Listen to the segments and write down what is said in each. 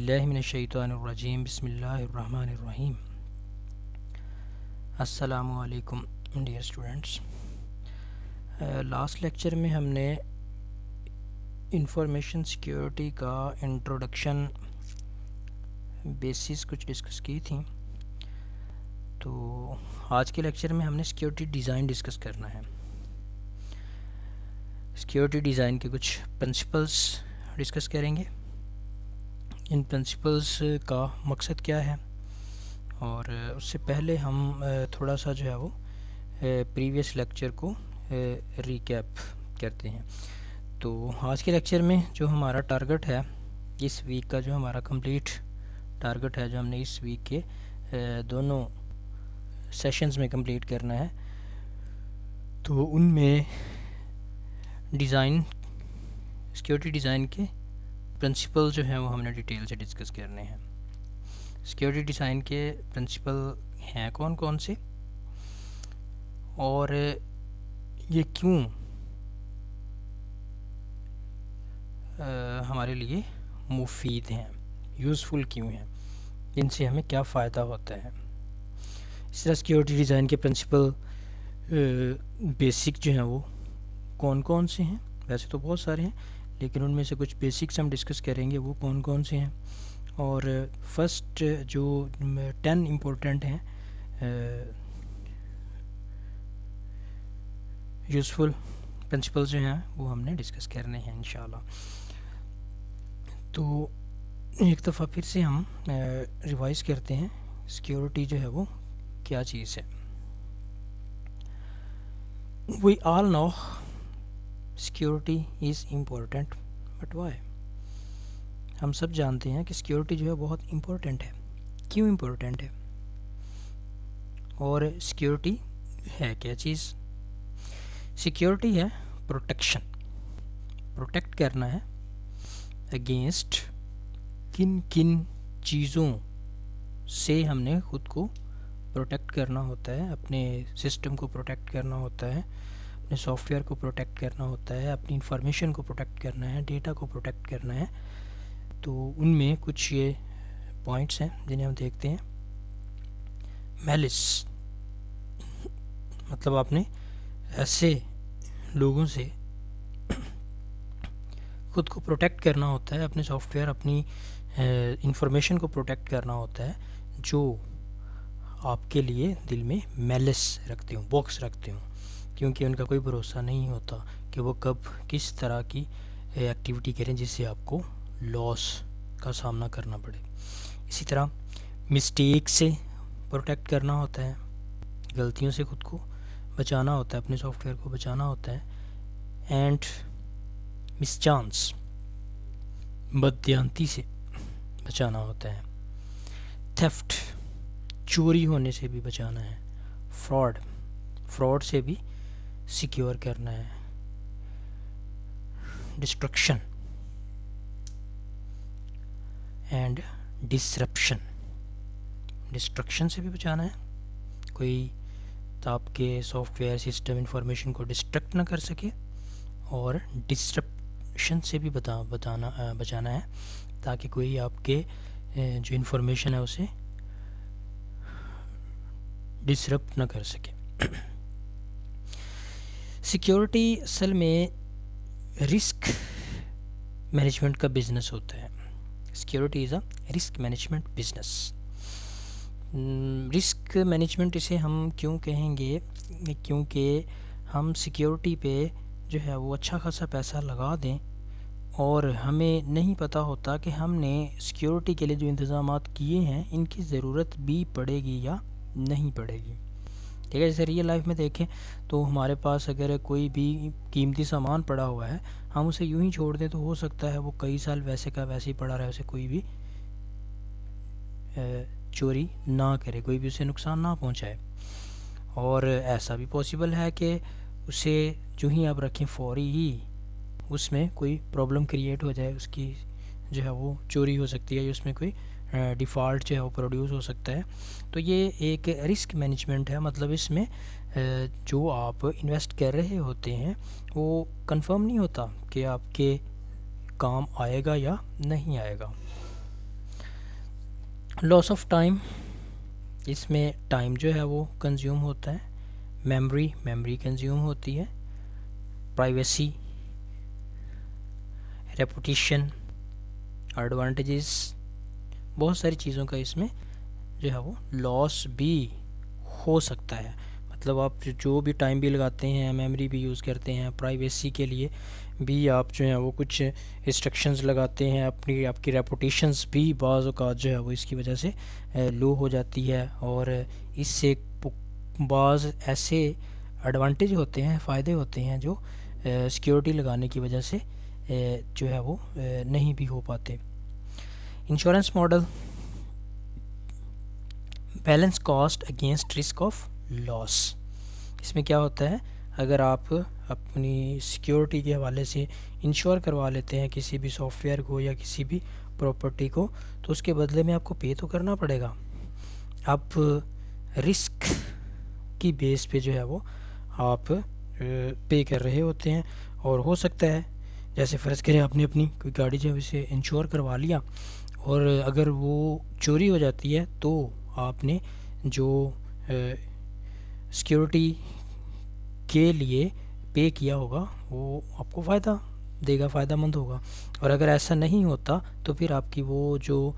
औज़ुबिल्लाहिमिनश्शैतानिर्रजीम बिस्मिल्लाहिर्रहमानिर्रहीम। अस्सलामु अलैकुम डियर स्टूडेंट्स। लास्ट लेक्चर में हमने इंफॉर्मेशन सिक्योरिटी का इंट्रोडक्शन बेसिस कुछ डिस्कस की थी। तो आज के लेक्चर में हमने सिक्योरिटी डिज़ाइन डिस्कस करना है। सिक्योरिटी डिज़ाइन के कुछ प्रिंसिपल्स डिस्कस करेंगे। इन प्रिंसिपल्स का मकसद क्या है, और उससे पहले हम थोड़ा सा जो है वो प्रीवियस लेक्चर को रिकैप करते हैं। तो आज के लेक्चर में जो हमारा टारगेट है, इस वीक का जो हमारा कंप्लीट टारगेट है, जो हमने इस वीक के दोनों सेशंस में कंप्लीट करना है, तो उनमें सिक्योरिटी डिज़ाइन के प्रिंसिपल जो हैं वो हमने डिटेल से डिस्कस करने हैं। सिक्योरिटी डिज़ाइन के प्रिंसिपल हैं कौन कौन से, और ये क्यों हमारे लिए मुफीद हैं, यूज़फुल क्यों हैं, इनसे हमें क्या फ़ायदा होता है। इस तरह सिक्योरिटी डिज़ाइन के प्रिंसिपल बेसिक जो हैं वो कौन कौन से हैं। वैसे तो बहुत सारे हैं, लेकिन उनमें से कुछ बेसिक्स हम डिस्कस करेंगे वो कौन कौन से हैं। और फर्स्ट जो 10 इम्पोर्टेंट हैं यूज़फुल प्रिंसिपल्स जो हैं वो हमने डिस्कस करने हैं इंशाल्लाह। तो एक दफ़ा फिर से हम रिवाइज करते हैं सिक्योरिटी जो है वो क्या चीज़ है। We all know security is important, but why. हम सब जानते हैं कि सिक्योरिटी जो है बहुत इम्पोर्टेंट है। क्यों इम्पोर्टेंट है, और सिक्योरिटी है क्या चीज़। सिक्योरिटी है प्रोटेक्शन, प्रोटेक्ट करना है अगेंस्ट किन किन चीज़ों से हमने ख़ुद को प्रोटेक्ट करना होता है। अपने सिस्टम को प्रोटेक्ट करना होता है, अपने सॉफ्टवेयर को प्रोटेक्ट करना होता है, अपनी इंफॉर्मेशन को प्रोटेक्ट करना है, डेटा को प्रोटेक्ट करना है। तो उनमें कुछ ये पॉइंट्स हैं जिन्हें हम देखते हैं। मैलिस मतलब आपने ऐसे लोगों से ख़ुद को प्रोटेक्ट करना होता है, अपने सॉफ्टवेयर, अपनी इंफॉर्मेशन को प्रोटेक्ट करना होता है जो आपके लिए दिल में मैलिस रखते हो, बॉक्स रखते हो, क्योंकि उनका कोई भरोसा नहीं होता कि वो कब किस तरह की एक्टिविटी करें जिससे आपको लॉस का सामना करना पड़े। इसी तरह मिस्टेक से प्रोटेक्ट करना होता है, गलतियों से ख़ुद को बचाना होता है, अपने सॉफ्टवेयर को बचाना होता है। एंड मिसचांस, बदयांती से बचाना होता है। थेफ्ट, चोरी होने से भी बचाना है। फ्रॉड से भी सिक्योर करना है। डिस्ट्रक्शन एंड डिसरप्शन, डिस्ट्रक्शन से भी बचाना है, कोई तो आपके सॉफ्टवेयर सिस्टम इंफॉर्मेशन को डिस्ट्रक्ट ना कर सके, और डिसरप्शन से भी बचाना है, ताकि कोई आपके जो इंफॉर्मेशन है उसे डिसरप्ट ना कर सके। सिक्योरिटी असल में रिस्क मैनेजमेंट का बिज़नेस होता है। Security is a risk management business. Risk management इसे हम क्यों कहेंगे, क्योंकि हम सिक्योरिटी पे जो है वो अच्छा खासा पैसा लगा दें और हमें नहीं पता होता कि हमने सिक्योरिटी के लिए जो इंतज़ामात किए हैं इनकी ज़रूरत भी पड़ेगी या नहीं पड़ेगी। ठीक है, जैसे रियल लाइफ में देखें तो हमारे पास अगर कोई भी कीमती सामान पड़ा हुआ है, हम उसे यूं ही छोड़ दें तो हो सकता है वो कई साल वैसे का वैसे ही पड़ा रहे, उसे कोई भी चोरी ना करे, कोई भी उसे नुकसान ना पहुंचाए। और ऐसा भी पॉसिबल है कि उसे जो ही आप रखें फौरी ही उसमें कोई प्रॉब्लम क्रिएट हो जाए, उसकी जो है वो चोरी हो सकती है, उसमें कोई डिफ़ॉल्ट जो है वो प्रोड्यूस हो सकता है। तो ये एक रिस्क मैनेजमेंट है। मतलब इसमें जो आप इन्वेस्ट कर रहे होते हैं वो कंफर्म नहीं होता कि आपके काम आएगा या नहीं आएगा। लॉस ऑफ टाइम, इसमें टाइम जो है वो कंज्यूम होता है, मेमोरी कंज्यूम होती है, प्राइवेसी, रेपुटेशन, एडवांटेजेस, बहुत सारी चीज़ों का इसमें जो है वो लॉस भी हो सकता है। मतलब आप जो भी टाइम भी लगाते हैं, मेमोरी भी यूज़ करते हैं, प्राइवेसी के लिए भी आप जो है वो कुछ रिस्ट्रिक्शंस लगाते हैं, आपकी रेपुटेशंस भी बाज़ औक़ात जो है वो इसकी वजह से लो हो जाती है। और इससे बाज़ ऐसे एडवांटेज होते हैं, फ़ायदे होते हैं जो सिक्योरिटी लगाने की वजह से जो है वो नहीं भी हो पाते। Insurance model, balance cost against risk of loss. इसमें क्या होता है, अगर आप अपनी सिक्योरिटी के हवाले से इंश्योर करवा लेते हैं किसी भी सॉफ्टवेयर को या किसी भी प्रॉपर्टी को, तो उसके बदले में आपको पे तो करना पड़ेगा। आप रिस्क की बेस पे जो है वो आप पे कर रहे होते हैं। और हो सकता है जैसे फ़र्ज़ करें आपने अपनी कोई गाड़ी जो है उसे इंश्योर करवा लिया और अगर वो चोरी हो जाती है तो आपने जो सिक्योरिटी के लिए पे किया होगा वो आपको फ़ायदा देगा, फ़ायदेमंद होगा। और अगर ऐसा नहीं होता तो फिर आपकी वो जो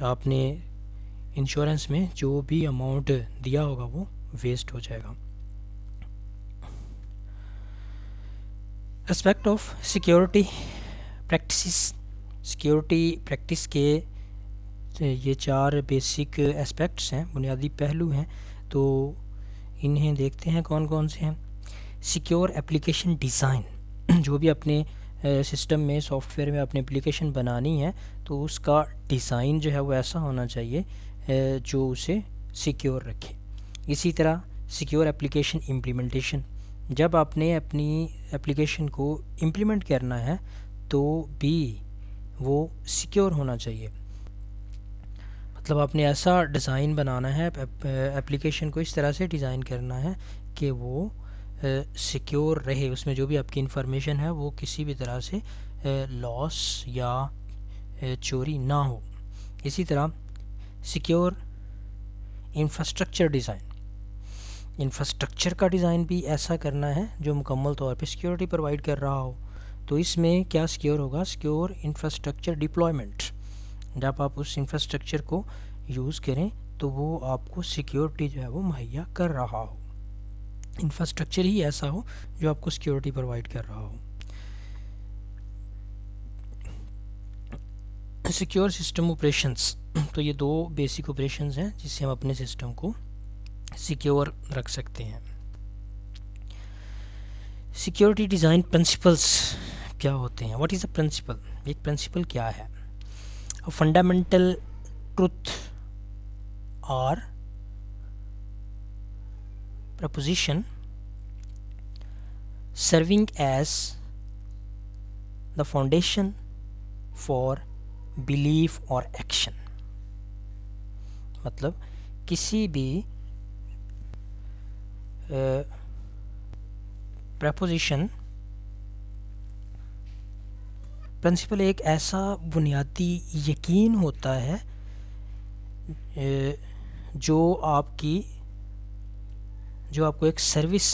आपने इंश्योरेंस में जो भी अमाउंट दिया होगा वो वेस्ट हो जाएगा। Aspect of security practices, security practice के ये 4 बेसिक एस्पेक्ट्स हैं, बुनियादी पहलू हैं। तो इन्हें देखते हैं कौन कौन से हैं। सिक्योर एप्लीकेशन डिज़ाइन, जो भी अपने सिस्टम में, सॉफ्टवेयर में अपनी एप्लीकेशन बनानी है तो उसका डिज़ाइन जो है वो ऐसा होना चाहिए जो उसे सिक्योर रखे। इसी तरह सिक्योर एप्लीकेशन इम्प्लीमेंटेशन, जब आपने अपनी एप्लीकेशन को इम्प्लीमेंट करना है तो भी वो सिक्योर होना चाहिए। मतलब आपने ऐसा डिज़ाइन बनाना है, एप्लीकेशन को इस तरह से डिज़ाइन करना है कि वो सिक्योर रहे, उसमें जो भी आपकी इंफॉर्मेशन है वो किसी भी तरह से लॉस या चोरी ना हो। इसी तरह सिक्योर इंफ्रास्ट्रक्चर डिज़ाइन, इंफ्रास्ट्रक्चर का डिज़ाइन भी ऐसा करना है जो मुकम्मल तौर पे सिक्योरिटी प्रोवाइड कर रहा हो। तो इसमें क्या सिक्योर होगा, सिक्योर इंफ्रास्ट्रक्चर डिप्लॉयमेंट, जब आप उस इंफ्रास्ट्रक्चर को यूज़ करें तो वो आपको सिक्योरिटी जो है वो मुहैया कर रहा हो, इंफ्रास्ट्रक्चर ही ऐसा हो जो आपको सिक्योरिटी प्रोवाइड कर रहा हो। सिक्योर सिस्टम ऑपरेशंस, तो ये 2 बेसिक ऑपरेशंस हैं जिससे हम अपने सिस्टम को सिक्योर रख सकते हैं। सिक्योरिटी डिज़ाइन प्रिंसिपल्स क्या होते हैं, व्हाट इज़ अ प्रिंसिपल, एक प्रिंसिपल क्या है। अ फंडामेंटल ट्रुथ और preposition serving as the foundation for belief or action। मतलब किसी भी प्रपोजिशन, प्रिंसिपल एक ऐसा बुनियादी यकीन होता है जो आपको एक सर्विस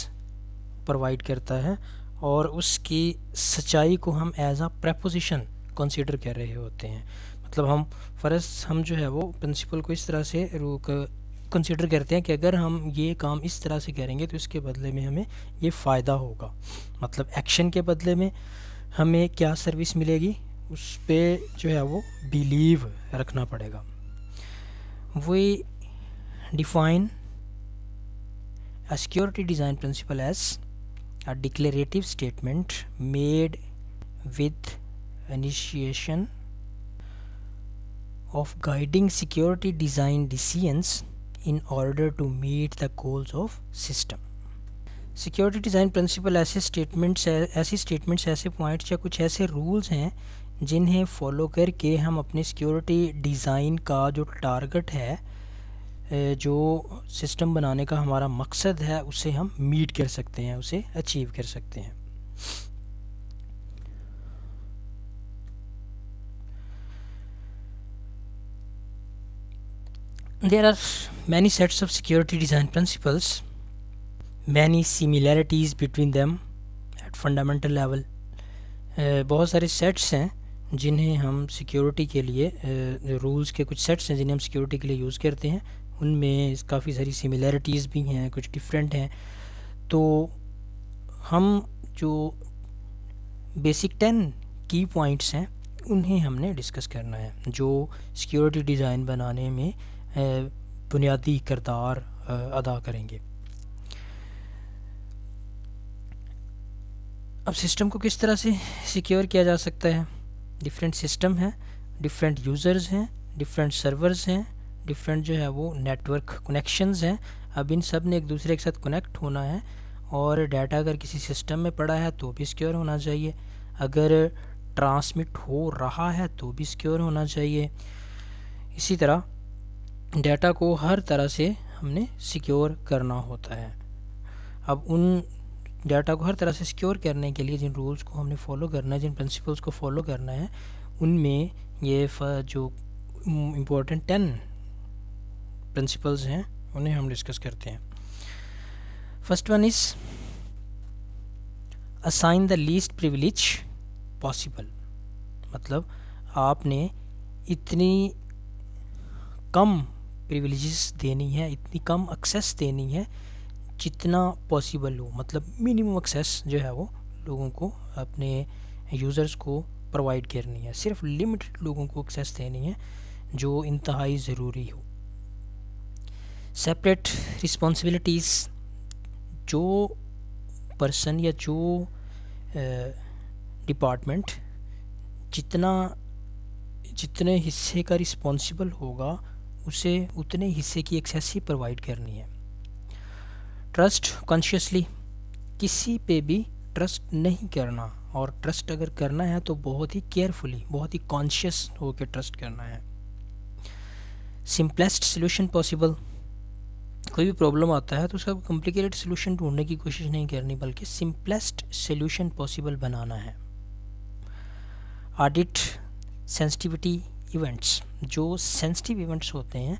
प्रोवाइड करता है और उसकी सच्चाई को हम एज अ प्रपोजिशन कंसीडर कर रहे होते हैं। मतलब हम जो है वो प्रिंसिपल को इस तरह से कंसीडर करते हैं कि अगर हम ये काम इस तरह से करेंगे तो इसके बदले में हमें ये फ़ायदा होगा। मतलब एक्शन के बदले में हमें क्या सर्विस मिलेगी उस पर जो है वो बिलीव रखना पड़ेगा। We define a security design principle as a declarative statement made with initiation of guiding security design decisions in order to meet the goals of system। Security design principle ऐसे statements, ऐसे points या कुछ ऐसे rules हैं जिन्हें follow करके हम अपने सिक्योरिटी डिज़ाइन का जो टारगेट है, जो सिस्टम बनाने का हमारा मकसद है, उसे हम मीट कर सकते हैं, उसे अचीव कर सकते हैं। There are many sets of security design principles, many similarities between them at fundamental level. बहुत सारे सेट्स हैं जिन्हें हम सिक्योरिटी के लिए, रूल्स के कुछ सेट्स हैं जिन्हें हम सिक्योरिटी के लिए यूज़ करते हैं, उनमें काफ़ी सारी सिमिलैरिटीज़ भी हैं, कुछ डिफरेंट हैं। तो हम जो बेसिक 10 की पॉइंट्स हैं उन्हें हमने डिस्कस करना है, जो सिक्योरिटी डिज़ाइन बनाने में बुनियादी किरदार अदा करेंगे। अब सिस्टम को किस तरह से सिक्योर किया जा सकता है? डिफरेंट सिस्टम हैं, डिफरेंट यूज़र्स हैं, डिफरेंट सर्वर्स हैं, डिफरेंट जो है वो नेटवर्क कनेक्शंस हैं। अब इन सब ने एक दूसरे के साथ कनेक्ट होना है, और डाटा अगर किसी सिस्टम में पड़ा है तो भी सिक्योर होना चाहिए, अगर ट्रांसमिट हो रहा है तो भी सिक्योर होना चाहिए। इसी तरह डाटा को हर तरह से हमने सिक्योर करना होता है। अब उन डाटा को हर तरह से सिक्योर करने के लिए जिन रूल्स को हमने फॉलो करना है, जिन प्रिंसिपल्स को फॉलो करना है, उनमें ये जो इम्पोर्टेंट 10 प्रिंसिपल्स हैं उन्हें हम डिस्कस करते हैं। First one is assign the least privilege possible. मतलब आपने इतनी कम प्रिविलेजेस देनी है, इतनी कम एक्सेस देनी है जितना पॉसिबल हो। मतलब मिनिमम एक्सेस जो है वो लोगों को, अपने यूज़र्स को प्रोवाइड करनी है। सिर्फ लिमिटेड लोगों को एक्सेस देनी है जो इंतहाई ज़रूरी हो। सेपरेट रिस्पॉन्सिबिलिटीज़, जो पर्सन या जो डिपार्टमेंट जितने हिस्से का रिस्पॉन्सिबल होगा उसे उतने हिस्से की एक्सेस ही प्रोवाइड करनी है। ट्रस्ट कॉन्शियसली, किसी पे भी ट्रस्ट नहीं करना, और ट्रस्ट अगर करना है तो बहुत ही केयरफुली, बहुत ही कॉन्शियस होकर ट्रस्ट करना है। सिंपलेस्ट सोल्यूशन पॉसिबल, कोई भी प्रॉब्लम आता है तो उसका कॉम्प्लिकेटेड सोल्यूशन ढूंढने की कोशिश नहीं करनी, बल्कि सिंपलेस्ट सोल्यूशन पॉसिबल बनाना है। ऑडिट सेंसिटिविटी इवेंट्स, जो सेंसिटिव इवेंट्स होते हैं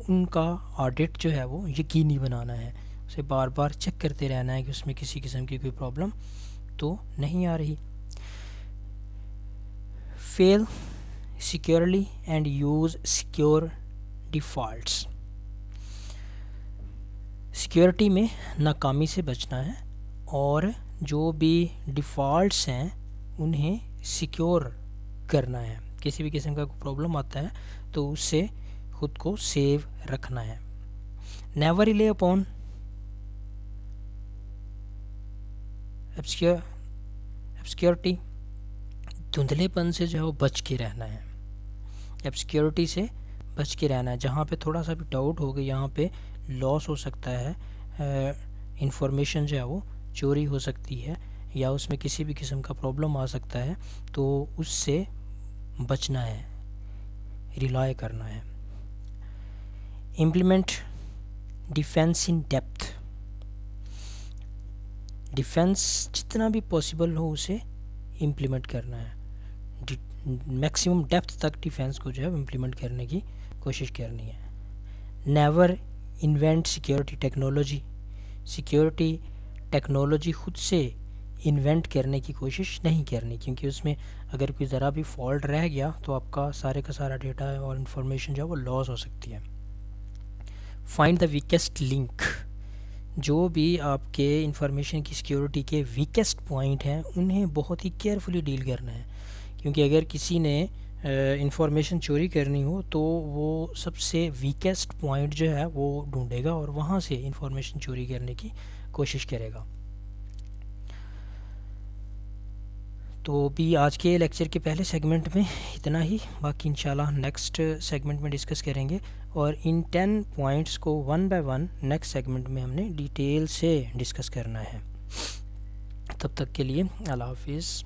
उनका ऑडिट जो है वो यकीनी बनाना है, उसे बार बार चेक करते रहना है कि उसमें किसी किस्म की कोई प्रॉब्लम तो नहीं आ रही। Fail securely and use secure defaults, security में नाकामी से बचना है, और जो भी डिफ़ॉल्ट्स हैं उन्हें सिक्योर करना है। किसी भी किस्म का कोई प्रॉब्लम आता है तो उससे खुद को सेव रखना है। नेवर रिले अपॉन ऑब्सक्योरिटी, धुंधलेपन से जो है वो बच के रहना है। ऑब्सक्योरिटी से बच के रहना है, जहाँ पे थोड़ा सा भी डाउट हो गया, यहाँ पे लॉस हो सकता है, इंफॉर्मेशन जो है वो चोरी हो सकती है, या उसमें किसी भी किस्म का प्रॉब्लम आ सकता है, तो उससे बचना है, रिलाय करना है। Implement defence in depth, defence जितना भी पॉसिबल हो उसे इम्प्लीमेंट करना है, मैक्सिमम डेप्थ तक डिफेंस को जो है इम्प्लीमेंट करने की कोशिश करनी है। Never invent security technology, security technology खुद से इन्वेंट करने की कोशिश नहीं करनी, क्योंकि उसमें अगर कोई ज़रा भी फॉल्ट रह गया तो आपका सारे का सारा डेटा और इन्फॉर्मेशन जो है वो लॉस हो सकती है। फाइंड द वीकेस्ट लिंक, जो भी आपके इंफॉर्मेशन की सिक्योरिटी के वीकेस्ट पॉइंट हैं उन्हें बहुत ही केयरफुली डील करना है, क्योंकि अगर किसी ने इंफॉर्मेशन चोरी करनी हो तो वो सबसे वीकेस्ट पॉइंट जो है वो ढूंढेगा और वहाँ से इंफॉर्मेशन चोरी करने की कोशिश करेगा। तो भी आज के लेक्चर के पहले सेगमेंट में इतना ही, बाकी इंशाल्लाह नेक्स्ट सेगमेंट में डिस्कस करेंगे, और इन 10 पॉइंट्स को one by one next segment में हमने डिटेल से डिस्कस करना है। तब तक के लिए अल्लाह हाफिज़।